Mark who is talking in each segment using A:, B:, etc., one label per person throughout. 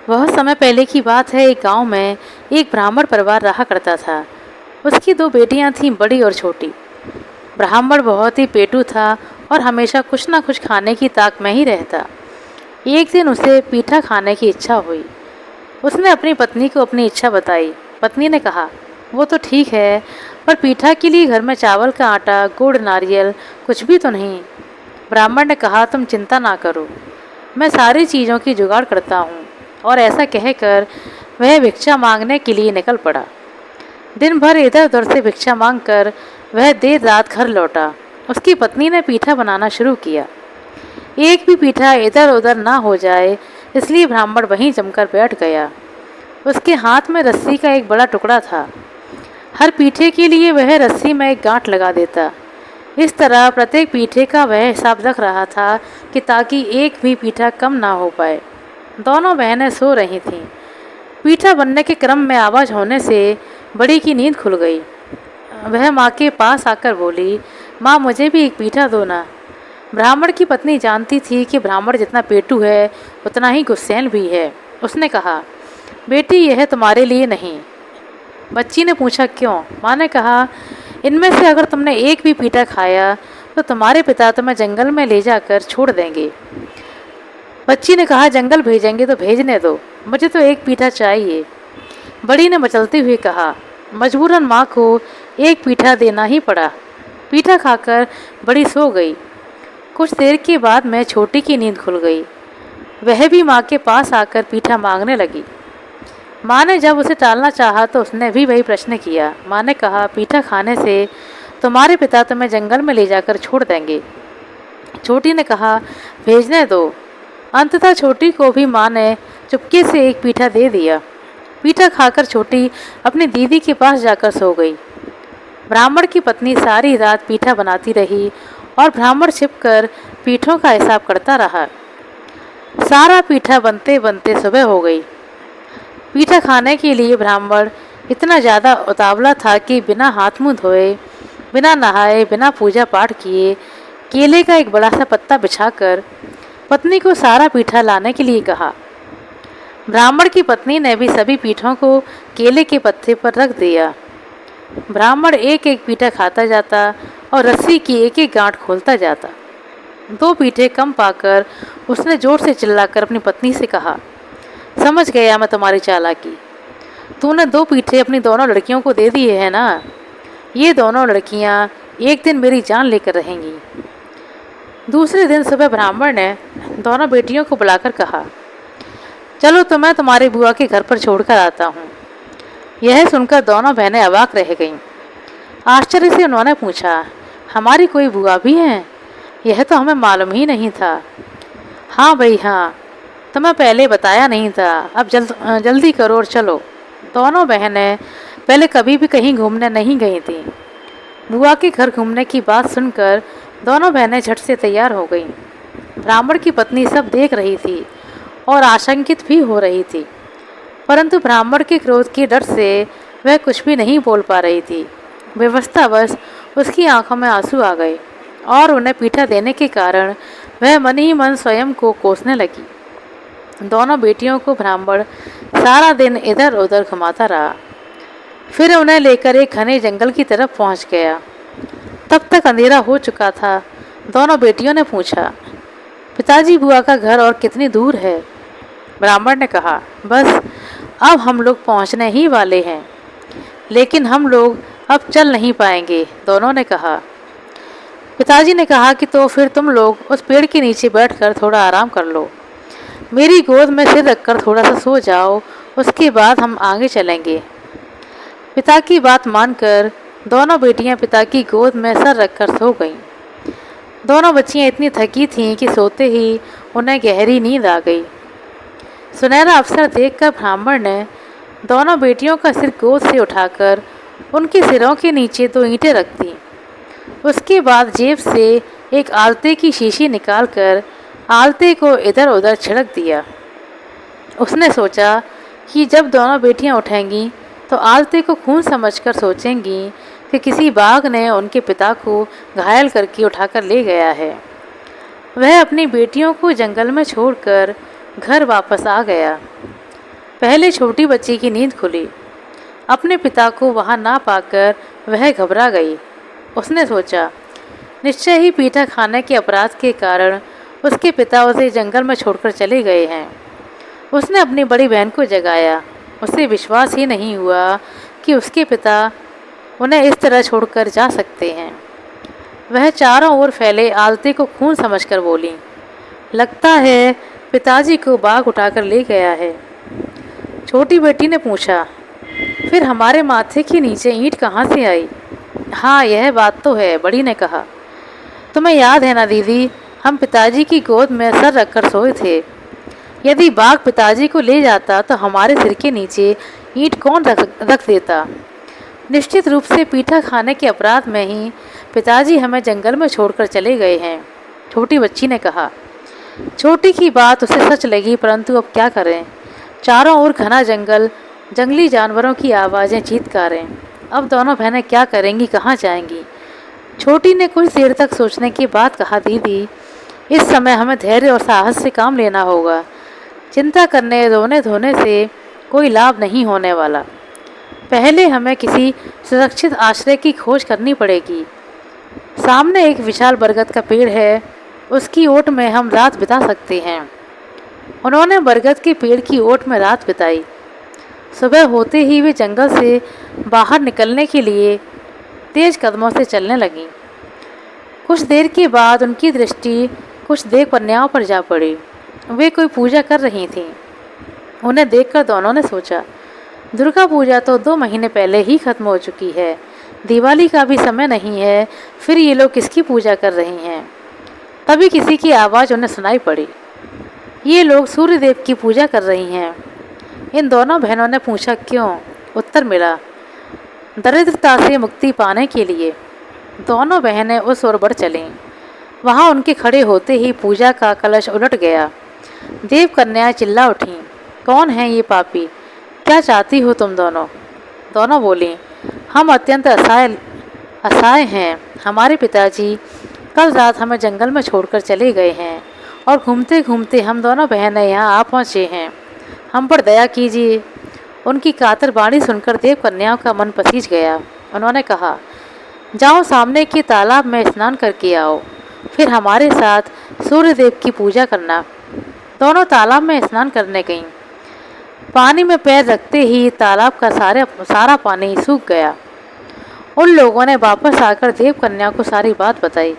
A: बहुत समय पहले की बात है। एक गांव में एक ब्राह्मण परिवार रहा करता था। उसकी दो बेटियां थीं, बड़ी और छोटी। ब्राह्मण बहुत ही पेटू था और हमेशा कुछ ना कुछ खाने की ताक में ही रहता। एक दिन उसे पीठा खाने की इच्छा हुई। उसने अपनी पत्नी को अपनी इच्छा बताई। पत्नी ने कहा, वो तो ठीक है, पर पीठा के लिए घर में चावल का आटा, गुड़, नारियल कुछ भी तो नहीं। ब्राह्मण ने कहा, तुम चिंता ना करो, मैं सारी चीज़ों की जुगाड़ करता हूँ। और ऐसा कहकर वह भिक्षा मांगने के लिए निकल पड़ा। दिन भर इधर उधर से भिक्षा मांगकर वह देर रात घर लौटा। उसकी पत्नी ने पीठा बनाना शुरू किया। एक भी पीठा इधर उधर ना हो जाए, इसलिए ब्राह्मण वहीं जमकर बैठ गया। उसके हाथ में रस्सी का एक बड़ा टुकड़ा था। हर पीठे के लिए वह रस्सी में एक गांठ लगा देता। इस तरह प्रत्येक पीठे का वह हिसाब रख रहा था कि ताकि एक भी पीठा कम ना हो पाए। दोनों बहनें सो रही थीं। पीठा बनने के क्रम में आवाज़ होने से बड़ी की नींद खुल गई। वह माँ के पास आकर बोली, माँ मुझे भी एक पीठा दो ना। ब्राह्मण की पत्नी जानती थी कि ब्राह्मण जितना पेटू है उतना ही गुस्सैल भी है। उसने कहा, बेटी यह तुम्हारे लिए नहीं। बच्ची ने पूछा, क्यों? माँ ने कहा, इनमें से अगर तुमने एक भी पीठा खाया तो तुम्हारे पिता तुम्हें जंगल में ले जाकर छोड़ देंगे। बच्ची ने कहा, जंगल भेजेंगे तो भेजने दो, मुझे तो एक पीठा चाहिए। बड़ी ने मचलते हुए कहा। मजबूरन माँ को एक पीठा देना ही पड़ा। पीठा खाकर बड़ी सो गई। कुछ देर के बाद मैं छोटी की नींद खुल गई। वह भी माँ के पास आकर पीठा मांगने लगी। माँ ने जब उसे टालना चाहा तो उसने भी वही प्रश्न किया। माँ ने कहा, पीठा खाने से तुम्हारे पिता तुम्हें जंगल में ले जाकर छोड़ देंगे। छोटी ने कहा, भेजने दो। अंततः छोटी को भी माँ ने चुपके से एक पीठा दे दिया। पीठा खाकर छोटी अपनी दीदी के पास जाकर सो गई। ब्राह्मण की पत्नी सारी रात पीठा बनाती रही और ब्राह्मण छिपकर पीठों का हिसाब करता रहा। सारा पीठा बनते बनते सुबह हो गई। पीठा खाने के लिए ब्राह्मण इतना ज़्यादा उतावला था कि बिना हाथ मुंह धोए, बिना नहाए, बिना पूजा पाठ किए केले का एक बड़ा सा पत्ता बिछाकर पत्नी को सारा पीठा लाने के लिए कहा। ब्राह्मण की पत्नी ने भी सभी पीठों को केले के पत्ते पर रख दिया। ब्राह्मण एक एक पीठा खाता जाता और रस्सी की एक एक गांठ खोलता जाता। दो पीठे कम पाकर उसने जोर से चिल्लाकर अपनी पत्नी से कहा, समझ गया मैं तुम्हारी चालाकी। तूने दो पीठे अपनी दोनों लड़कियों को दे दिए हैं ना। ये दोनों लड़कियां एक दिन मेरी जान लेकर रहेंगी। दूसरे दिन सुबह ब्राह्मण ने दोनों बेटियों को बुलाकर कहा, चलो तो मैं तुम्हारी बुआ के घर पर छोड़कर आता हूँ। यह सुनकर दोनों बहनें अवाक रह गईं। आश्चर्य से उन्होंने पूछा, हमारी कोई बुआ भी है? यह तो हमें मालूम ही नहीं था। हाँ भाई हाँ, तुम्हें पहले बताया नहीं था। अब जल्दी करो और चलो। दोनों बहनें पहले कभी भी कहीं घूमने नहीं गई थीं। बुआ के घर घूमने की बात सुनकर दोनों बहनें झट से तैयार हो गईं। ब्राह्मण की पत्नी सब देख रही थी और आशंकित भी हो रही थी, परंतु ब्राह्मण के क्रोध के डर से वह कुछ भी नहीं बोल पा रही थी। विवशतावश उसकी आंखों में आंसू आ गए और उन्हें पीठा देने के कारण वह मन ही मन स्वयं को कोसने लगी। दोनों बेटियों को ब्राह्मण सारा दिन इधर उधर घुमाता रहा। फिर उन्हें लेकर एक घने जंगल की तरफ पहुंच गया। तब तक अंधेरा हो चुका था। दोनों बेटियों ने पूछा, पिताजी बुआ का घर और कितनी दूर है? ब्राह्मण ने कहा, बस अब हम लोग पहुंचने ही वाले हैं, लेकिन हम लोग अब चल नहीं पाएंगे। दोनों ने कहा। पिताजी ने कहा कि तो फिर तुम लोग उस पेड़ के नीचे बैठकर थोड़ा आराम कर लो। मेरी गोद में सिर रखकर थोड़ा सा सो जाओ, उसके बाद हम आगे चलेंगे। पिता की बात मानकर दोनों बेटियां पिता की गोद में सर रखकर सो गईं। दोनों बच्चियां इतनी थकी थीं कि सोते ही उन्हें गहरी नींद आ गई। सुनहरा अवसर देखकर ब्राह्मण ने दोनों बेटियों का सिर गोद से उठाकर उनके सिरों के नीचे दो ईंटें रख दी। उसके बाद जेब से एक आलते की शीशी निकालकर आलते को इधर उधर छिड़क दिया। उसने सोचा कि जब दोनों बेटियां उठेंगी तो आलते को खून समझकर सोचेंगी कि किसी बाघ ने उनके पिता को घायल करके उठाकर ले गया है। वह अपनी बेटियों को जंगल में छोड़कर घर वापस आ गया। पहले छोटी बच्ची की नींद खुली। अपने पिता को वहां ना पाकर वह घबरा गई। उसने सोचा, निश्चय ही पीटा खाने के अपराध के कारण उसके पिता उसे जंगल में छोड़कर चले गए हैं। उसने अपनी बड़ी बहन को जगाया। उसे विश्वास ही नहीं हुआ कि उसके पिता उन्हें इस तरह छोड़कर जा सकते हैं। वह चारों ओर फैले आलते को खून समझकर बोली, लगता है पिताजी को बाघ उठाकर ले गया है। छोटी बेटी ने पूछा, फिर हमारे माथे के नीचे ईंट कहाँ से आई? हाँ, यह बात तो है, बड़ी ने कहा। तुम्हें याद है ना दीदी, हम पिताजी की गोद में सर रखकर सोए थे। यदि बाघ पिताजी को ले जाता तो हमारे सिर के नीचे ईंट कौन रख देता? निश्चित रूप से पीठा खाने के अपराध में ही पिताजी हमें जंगल में छोड़कर चले गए हैं, छोटी बच्ची ने कहा। छोटी की बात उसे सच लगी, परंतु अब क्या करें? चारों ओर घना जंगल, जंगली जानवरों की आवाज़ें, चीत्कारें। अब दोनों बहनें क्या करेंगी, कहाँ जाएंगी? छोटी ने कुछ देर तक सोचने के बाद कहा, दीदी, इस समय हमें धैर्य और साहस से काम लेना होगा। चिंता करने, रोने धोने से कोई लाभ नहीं होने वाला। पहले हमें किसी सुरक्षित आश्रय की खोज करनी पड़ेगी। सामने एक विशाल बरगद का पेड़ है, उसकी ओट में हम रात बिता सकते हैं। उन्होंने बरगद के पेड़ की ओट में रात बिताई। सुबह होते ही वे जंगल से बाहर निकलने के लिए तेज कदमों से चलने लगीं। कुछ देर के बाद उनकी दृष्टि कुछ देव कन्याओं पर जा पड़ी। वे कोई पूजा कर रही थीं। उन्हें देखकर दोनों ने सोचा, दुर्गा पूजा तो 2 महीने पहले ही खत्म हो चुकी है। दिवाली का भी समय नहीं है, फिर ये लोग किसकी पूजा कर रही हैं? तभी किसी की आवाज़ उन्हें सुनाई पड़ी। ये लोग सूर्य देव की पूजा कर रही हैं। इन दोनों बहनों ने पूछा, क्यों? उत्तर मिला, दरिद्रता से मुक्ति पाने के लिए। दोनों बहनें उस ओर बढ़ चलीं। वहाँ उनके खड़े होते ही पूजा का कलश उलट गया। देव कन्याएं चिल्ला उठीं, कौन है ये पापी? क्या चाहती हो तुम दोनों? दोनों बोलीं, हम अत्यंत असहाय हैं। हमारे पिताजी कल रात हमें जंगल में छोड़कर चले गए हैं और घूमते घूमते हम दोनों बहनें यहाँ आ पहुँचे हैं। हम पर दया कीजिए। उनकी कातर वाणी सुनकर देव कन्याओं का मन पसीज गया। उन्होंने कहा, जाओ सामने के तालाब में स्नान करके आओ, फिर हमारे साथ सूर्य देव की पूजा करना। दोनों तालाब में स्नान करने गईं। पानी में पैर रखते ही तालाब का सारा पानी सूख गया। उन लोगों ने वापस आकर देव कन्या को सारी बात बताई।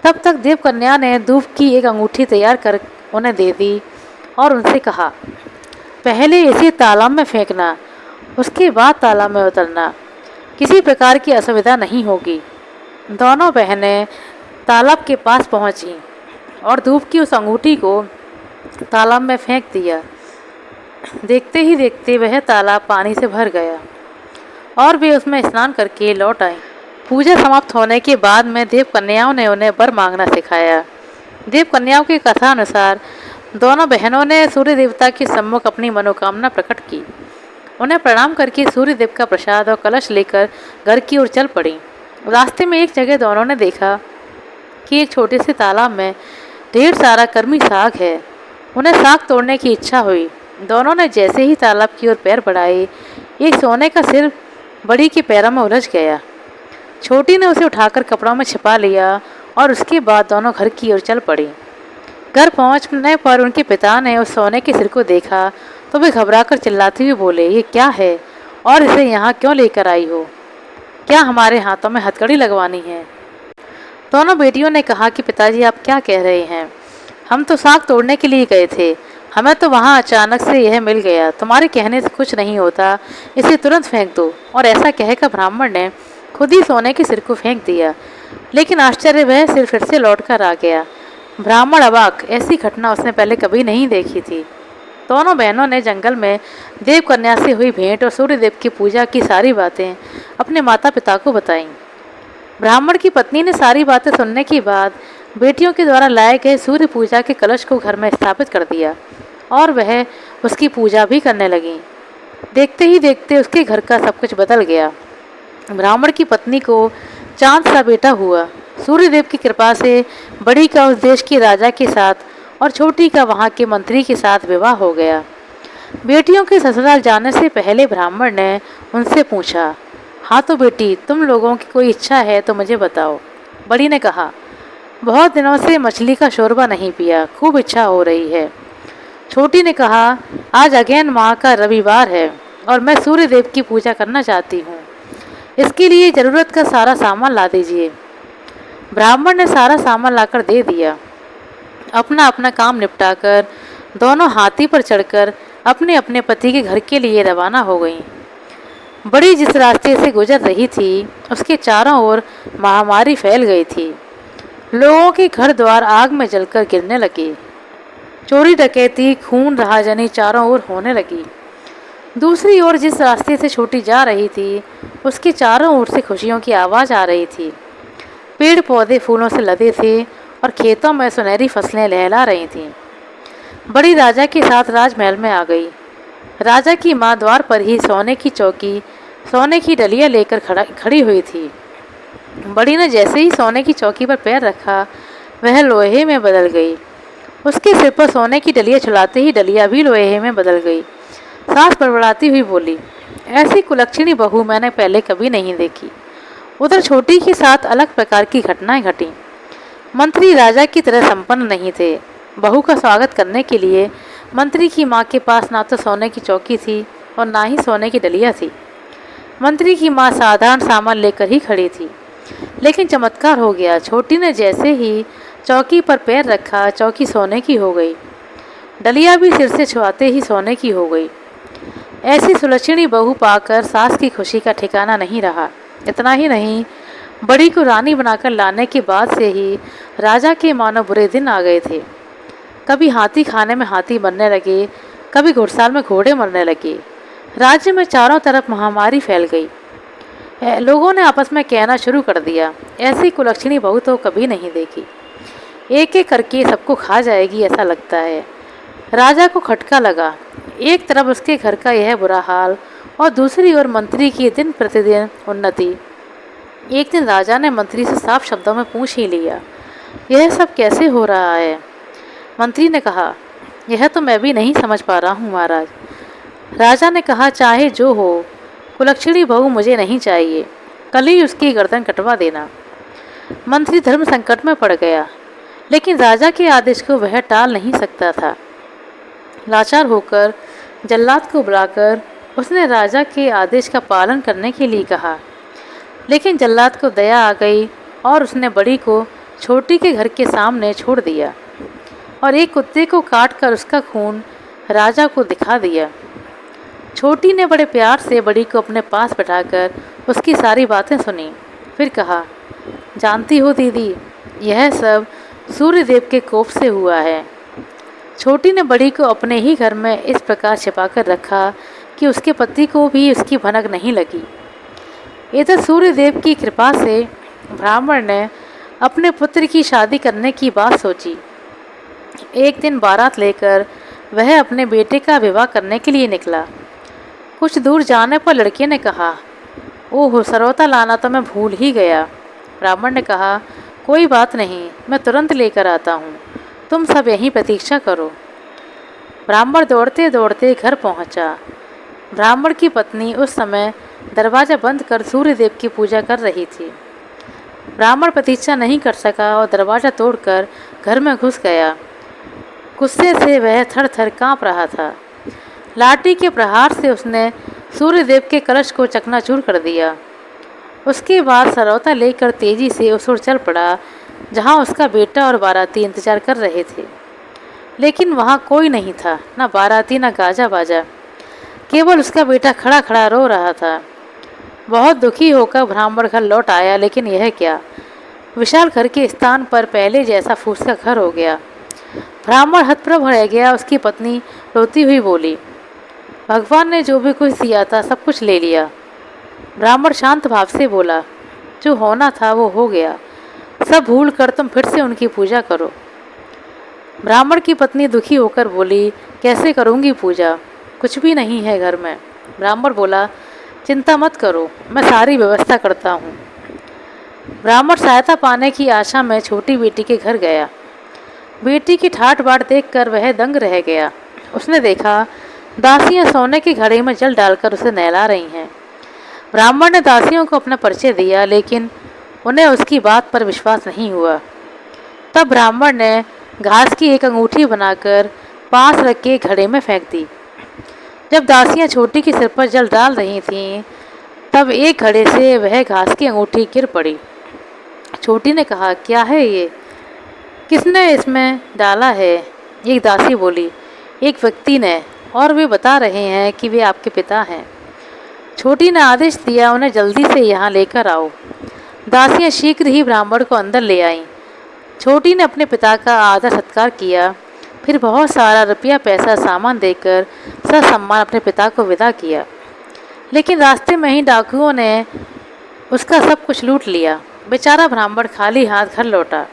A: तब तक देव कन्या ने दूब की एक अंगूठी तैयार कर उन्हें दे दी और उनसे कहा, पहले इसे तालाब में फेंकना, उसके बाद तालाब में उतरना। किसी प्रकार की असुविधा नहीं होगी। दोनों बहनें तालाब के पास पहुंची और दूब की उस अंगूठी को तालाब में फेंक दिया। देखते ही देखते वह तालाब पानी से भर गया और वे उसमें स्नान करके लौट आए। पूजा समाप्त होने के बाद में देव कन्याओं ने उन्हें वर मांगना सिखाया। देव कन्याओं की कथा अनुसार दोनों बहनों ने सूर्य देवता के सम्मुख अपनी मनोकामना प्रकट की। उन्हें प्रणाम करके सूर्य देव का प्रसाद और कलश लेकर घर की ओर चल पड़ी। रास्ते में एक जगह दोनों ने देखा कि एक छोटे से तालाब में ढेर सारा कर्मी साग है। उन्हें साग तोड़ने की इच्छा हुई। दोनों ने जैसे ही तालाब की ओर पैर बढ़ाए, एक सोने का सिर बड़ी के पैरों में उलझ गया। छोटी ने उसे उठाकर कपड़ों में छिपा लिया और उसके बाद दोनों घर की ओर चल पड़ी। घर पहुंचने पर उनके पिता ने उस सोने के सिर को देखा तो वे घबराकर चिल्लाते हुए बोले, ये क्या है और इसे यहाँ क्यों लेकर आई हो? क्या हमारे हाथों में हथकड़ी लगवानी है? दोनों बेटियों ने कहा कि पिताजी आप क्या कह रहे हैं? हम तो साग तोड़ने के लिए गए थे, हमें तो वहाँ अचानक से यह मिल गया। तुम्हारे कहने से कुछ नहीं होता, इसे तुरंत फेंक दो। और ऐसा कहकर ब्राह्मण ने खुद ही सोने के सिर को फेंक दिया। लेकिन आश्चर्य, वह सिर फिर से लौट कर आ गया। ब्राह्मण अवाक, ऐसी घटना उसने पहले कभी नहीं देखी थी। दोनों बहनों ने जंगल में देव कन्या से हुई भेंट और सूर्यदेव की पूजा की सारी बातें अपने माता पिता को बताईं। ब्राह्मण की पत्नी ने सारी बातें सुनने के बाद बेटियों के द्वारा लाए गए सूर्य पूजा के कलश को घर में स्थापित कर दिया और वह उसकी पूजा भी करने लगी। देखते ही देखते उसके घर का सब कुछ बदल गया। ब्राह्मण की पत्नी को चांद सा बेटा हुआ। सूर्यदेव की कृपा से बड़ी का उस देश के राजा के साथ और छोटी का वहाँ के मंत्री के साथ विवाह हो गया। बेटियों के ससुराल जाने से पहले ब्राह्मण ने उनसे पूछा, हाँ तो बेटी, तुम लोगों की कोई इच्छा है तो मुझे बताओ। बड़ी ने कहा, बहुत दिनों से मछली का शोरबा नहीं पिया, खूब इच्छा हो रही है। छोटी ने कहा, आज अगेन माह का रविवार है और मैं सूर्य देव की पूजा करना चाहती हूँ। इसके लिए ज़रूरत का सारा सामान ला दीजिए। ब्राह्मण ने सारा सामान लाकर दे दिया। अपना अपना काम निपटाकर दोनों हाथी पर चढ़कर अपने अपने पति के घर के लिए रवाना हो गईं। बड़ी जिस रास्ते से गुजर रही थी उसके चारों ओर महामारी फैल गई थी। लोगों के घर द्वार आग में जलकर गिरने लगे। चोरी डकैती खून राहाजनी चारों ओर होने लगी। दूसरी ओर जिस रास्ते से छोटी जा रही थी उसके चारों ओर से खुशियों की आवाज़ आ रही थी। पेड़ पौधे फूलों से लदे थे और खेतों में सुनहरी फसलें लहला रही थीं। बड़ी राजा के साथ राजमहल में आ गई। राजा की माँ द्वार पर ही सोने की चौकी, सोने की डलिया लेकर खड़ी हुई थी। बड़ी ने जैसे ही सोने की चौकी पर पैर रखा वह लोहे में बदल गई। उसके सिर पर सोने की डलिया चलाते ही डलिया भी लोहे में बदल गई। सांस बड़बड़ाती हुई बोली, ऐसी कुलक्षणी बहू मैंने पहले कभी नहीं देखी। उधर छोटी के साथ अलग प्रकार की घटनाएं घटी। मंत्री राजा की तरह संपन्न नहीं थे। बहू का स्वागत करने के लिए मंत्री की माँ के पास ना तो सोने की चौकी थी और ना ही सोने की डलिया थी। मंत्री की माँ साधारण सामान लेकर ही खड़ी थी। लेकिन चमत्कार हो गया। छोटी ने जैसे ही चौकी पर पैर रखा चौकी सोने की हो गई। डलिया भी सिर से छुआते ही सोने की हो गई। ऐसी सुलक्षणी बहू पाकर सास की खुशी का ठिकाना नहीं रहा। इतना ही नहीं, बड़ी को रानी बनाकर लाने के बाद से ही राजा के मानो बुरे दिन आ गए थे। कभी हाथी खाने में हाथी मरने लगे, कभी घुड़साल में घोड़े मरने लगे। राज्य में चारों तरफ महामारी फैल गई। लोगों ने आपस में कहना शुरू कर दिया, ऐसी कुलक्षणी बहू तो कभी नहीं देखी। एक एक करके सबको खा जाएगी ऐसा लगता है। राजा को खटका लगा। एक तरफ उसके घर का यह बुरा हाल और दूसरी ओर मंत्री की दिन प्रतिदिन उन्नति। एक दिन राजा ने मंत्री से साफ शब्दों में पूछ ही लिया, यह सब कैसे हो रहा है? मंत्री ने कहा, यह तो मैं भी नहीं समझ पा रहा हूँ महाराज। राजा ने कहा, चाहे जो हो, कुलक्षणी बहू मुझे नहीं चाहिए। कल ही उसकी गर्दन कटवा देना। मंत्री धर्म संकट में पड़ गया, लेकिन राजा के आदेश को वह टाल नहीं सकता था। लाचार होकर जल्लाद को बुलाकर उसने राजा के आदेश का पालन करने के लिए कहा। लेकिन जल्लाद को दया आ गई और उसने बड़ी को छोटी के घर के सामने छोड़ दिया और एक कुत्ते को काट कर उसका खून राजा को दिखा दिया। छोटी ने बड़े प्यार से बड़ी को अपने पास बैठाकर उसकी सारी बातें सुनी। फिर कहा, जानती हो दीदी, यह सब सूर्य देव के कोप से हुआ है। छोटी ने बड़ी को अपने ही घर में इस प्रकार छिपाकर रखा कि उसके पति को भी उसकी भनक नहीं लगी। इधर सूर्य देव की कृपा से ब्राह्मण ने अपने पुत्र की शादी करने की बात सोची। एक दिन बारात लेकर वह अपने बेटे का विवाह करने के लिए निकला। कुछ दूर जाने पर लड़के ने कहा, ओह सरौता लाना तो मैं भूल ही गया। ब्राह्मण ने कहा, कोई बात नहीं, मैं तुरंत लेकर आता हूँ, तुम सब यहीं प्रतीक्षा करो। ब्राह्मण दौड़ते दौड़ते घर पहुँचा। ब्राह्मण की पत्नी उस समय दरवाज़ा बंद कर सूर्य देव की पूजा कर रही थी। ब्राह्मण प्रतीक्षा नहीं कर सका और दरवाज़ा तोड़कर घर में घुस गया। गुस्से से वह थर थर काँप रहा था। लाठी के प्रहार से उसने सूर्य देव के कलश को चकनाचूर कर दिया। उसके बाद सरौता लेकर तेजी से उस ओर चल पड़ा जहाँ उसका बेटा और बाराती इंतजार कर रहे थे। लेकिन वहाँ कोई नहीं था, ना बाराती ना गाजा बाजा, केवल उसका बेटा खड़ा खड़ा रो रहा था। बहुत दुखी होकर ब्राह्मण घर लौट आया, लेकिन यह क्या, विशाल घर के स्थान पर पहले जैसा फूस का घर हो गया। ब्राह्मण हतप्रभ रह गया। उसकी पत्नी रोती हुई बोली, भगवान ने जो भी कुछ दिया था सब कुछ ले लिया। ब्राह्मण शांत भाव से बोला, जो होना था वो हो गया, सब भूल कर तुम फिर से उनकी पूजा करो। ब्राह्मण की पत्नी दुखी होकर बोली, कैसे करूँगी पूजा, कुछ भी नहीं है घर में। ब्राह्मण बोला, चिंता मत करो, मैं सारी व्यवस्था करता हूँ। ब्राह्मण सहायता पाने की आशा में छोटी बेटी के घर गया। बेटी की ठाट बाट देखकर वह दंग रह गया। उसने देखा दासियां सोने की घड़े में जल डालकर उसे नहला रही हैं। ब्राह्मण ने दासियों को अपना परिचय दिया, लेकिन उन्हें उसकी बात पर विश्वास नहीं हुआ। तब ब्राह्मण ने घास की एक अंगूठी बनाकर पास रख के घड़े में फेंक दी। जब दासियां छोटी के सिर पर जल डाल रही थीं, तब एक घड़े से वह घास की अंगूठी गिर पड़ी। छोटी ने कहा, क्या है ये? किसने इसमें डाला है? एक दासी बोली, एक व्यक्ति ने, और वे बता रहे हैं कि वे आपके पिता हैं। छोटी ने आदेश दिया, उन्हें जल्दी से यहाँ लेकर आओ। दासियां शीघ्र ही ब्राह्मण को अंदर ले आईं। छोटी ने अपने पिता का आदर सत्कार किया, फिर बहुत सारा रुपया पैसा सामान देकर ससम्मान अपने पिता को विदा किया। लेकिन रास्ते में ही डाकुओं ने उसका सब कुछ लूट लिया। बेचारा ब्राह्मण खाली हाथ घर लौटा।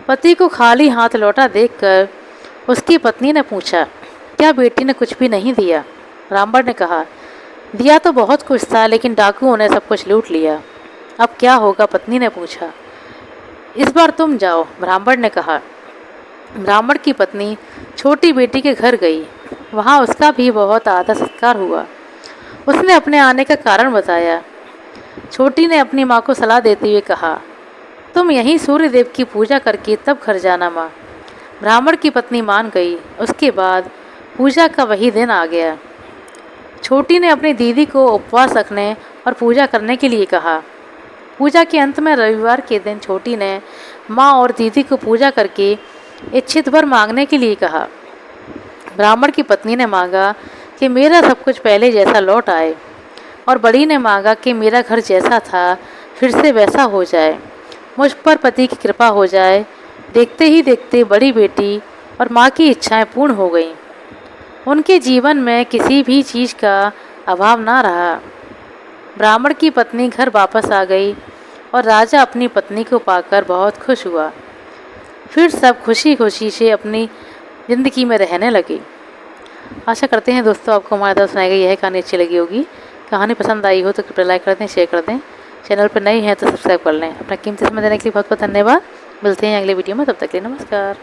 A: पति को खाली हाथ लौटा देखकर उसकी पत्नी ने पूछा, क्या बेटी ने कुछ भी नहीं दिया? ब्राह्मण ने कहा, दिया तो बहुत कुछ था, लेकिन डाकुओं ने सब कुछ लूट लिया। अब क्या होगा? पत्नी ने पूछा। इस बार तुम जाओ, ब्राह्मण ने कहा। ब्राह्मण की पत्नी छोटी बेटी के घर गई। वहाँ उसका भी बहुत आदर सत्कार हुआ। उसने अपने आने का कारण बताया। छोटी ने अपनी माँ को सलाह देते हुए कहा, तुम यहीं सूर्य देव की पूजा करके तब घर जाना माँ। ब्राह्मण की पत्नी मान गई। उसके बाद पूजा का वही दिन आ गया। छोटी ने अपनी दीदी को उपवास रखने और पूजा करने के लिए कहा। पूजा के अंत में रविवार के दिन छोटी ने माँ और दीदी को पूजा करके इच्छित वर मांगने के लिए कहा। ब्राह्मण की पत्नी ने मांगा कि मेरा सब कुछ पहले जैसा लौट आए, और बड़ी ने मांगा कि मेरा घर जैसा था फिर से वैसा हो जाए, मुझ पर पति की कृपा हो जाए। देखते ही देखते बड़ी बेटी और माँ की इच्छाएं पूर्ण हो गईं। उनके जीवन में किसी भी चीज़ का अभाव ना रहा। ब्राह्मण की पत्नी घर वापस आ गई और राजा अपनी पत्नी को पाकर बहुत खुश हुआ। फिर सब खुशी खुशी से अपनी ज़िंदगी में रहने लगे। आशा करते हैं दोस्तों आपको हमारे द्वारा सुनाई गई यह कहानी अच्छी लगी होगी। कहानी पसंद आई हो तो कृपया लाइक कर दें, शेयर कर दें। चैनल पर नए हैं तो सब्सक्राइब कर लें। अपना कीमती समय देने के लिए बहुत बहुत धन्यवाद। मिलते हैं अगले वीडियो में, तब तक के लिए नमस्कार।